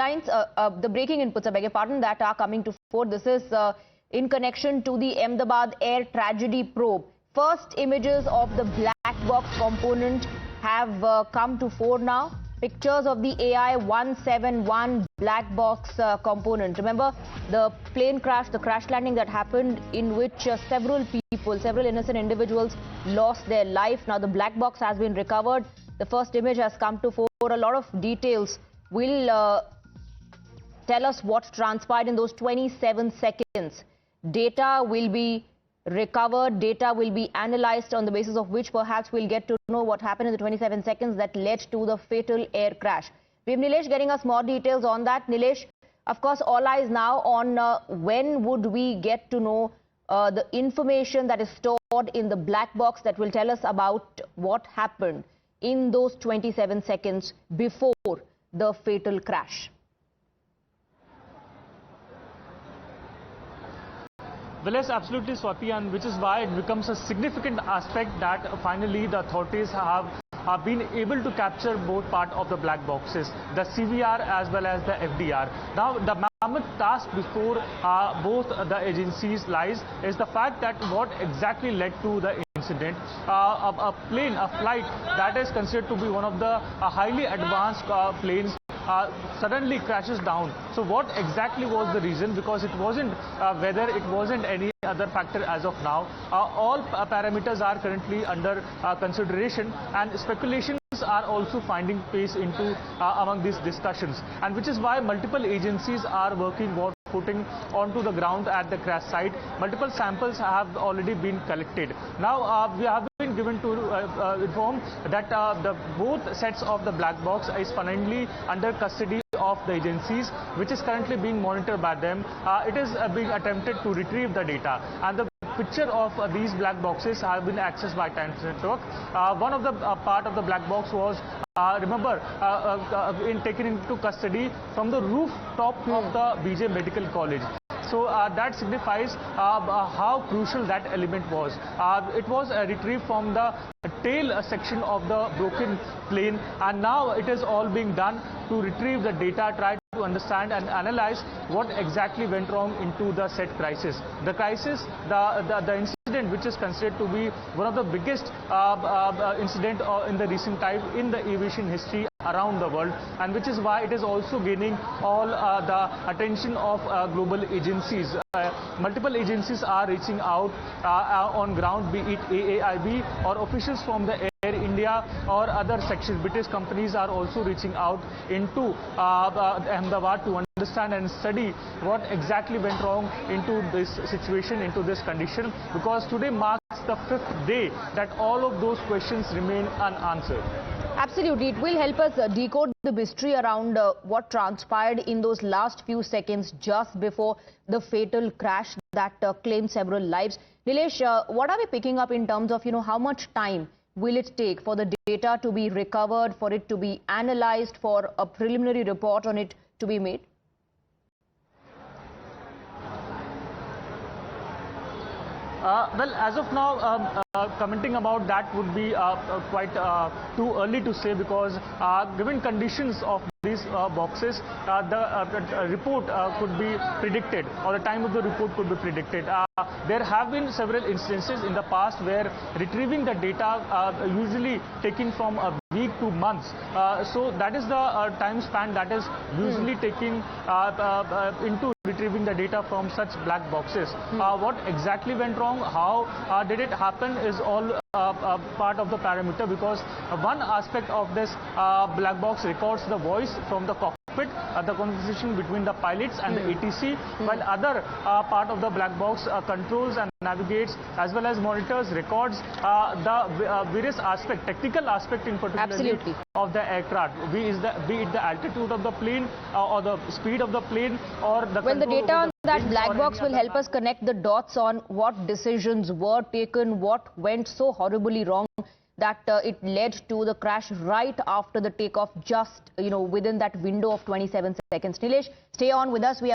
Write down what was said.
headlines, the breaking inputs, I beg your pardon, that are coming to fore. This is in connection to the Ahmedabad air tragedy probe. First images of the black box component have come to fore now. Pictures of the AI-171 black box component. Remember the plane crash, the crash landing that happened, in which several innocent individuals lost their life. Now the black box has been recovered. The first image has come to fore. A lot of details will tell us what transpired in those 27 seconds. Data will be recovered, data will be analyzed, on the basis of which perhaps we'll get to know what happened in the 27 seconds that led to the fatal air crash. We have Nilesh getting us more details on that. Nilesh, of course, all eyes now on when would we get to know the information that is stored in the black box that will tell us about what happened in those 27 seconds before the fatal crash. Well, yes, absolutely, Swati, and which is why it becomes a significant aspect that finally the authorities have been able to capture both part of the black boxes, the CVR as well as the FDR. Now, the mammoth task before both the agencies lies is the fact that what exactly led to the incident. A flight that is considered to be one of the highly advanced planes suddenly crashes down. So what exactly was the reason? Because it wasn't weather, it wasn't any other factor as of now. All parameters are currently under consideration, and speculations are also finding pace into among these discussions, and which is why multiple agencies are working putting onto the ground at the crash site. Multiple samples have already been collected. Now we have been given to inform that both sets of the black box is finally under custody of the agencies, which is currently being monitored by them. It is being attempted to retrieve the data, and the picture of these black boxes have been accessed by Times Network. One of the part of the black box was taken into custody from the rooftop of the BJ Medical College. So that signifies how crucial that element was. It was retrieved from the tail section of the broken plane, and now it is all being done to retrieve the data, try to understand and analyze what exactly went wrong into the said crisis. The crisis, the incident, which is considered to be one of the biggest incident in the recent time in the aviation history around the world, and which is why it is also gaining all the attention of global agencies. Multiple agencies are reaching out on ground, be it AAIB or officials from the Air India or other sections. British companies are also reaching out into Ahmedabad to understand and study what exactly went wrong into this situation, into this condition, because today marks the 5th day that all of those questions remain unanswered. Absolutely. It will help us decode the mystery around what transpired in those last few seconds just before the fatal crash that claimed several lives. Nilesh, what are we picking up in terms of, how much time will it take for the data to be recovered, for it to be analyzed, for a preliminary report on it to be made? Well, as of now, commenting about that would be quite too early to say, because given conditions of these boxes, the report could be predicted, or the time of the report could be predicted. There have been several instances in the past where retrieving the data usually taking from a week to months. So that is the time span that is usually taking into retrieving the data from such black boxes. What exactly went wrong, how did it happen, is all part of the parameter, because one aspect of this black box records the voice from the cockpit, the conversation between the pilots and the ATC, while other part of the black box controls and navigates as well as monitors, records the various aspect, technical aspect in particular of the aircraft, be it the altitude of the plane or the speed of the plane, or the well, the data on that black box will help us connect the dots on what decisions were taken, what went so horribly wrong that it led to the crash right after the takeoff, just within that window of 27 seconds. Nilesh, stay on with us. We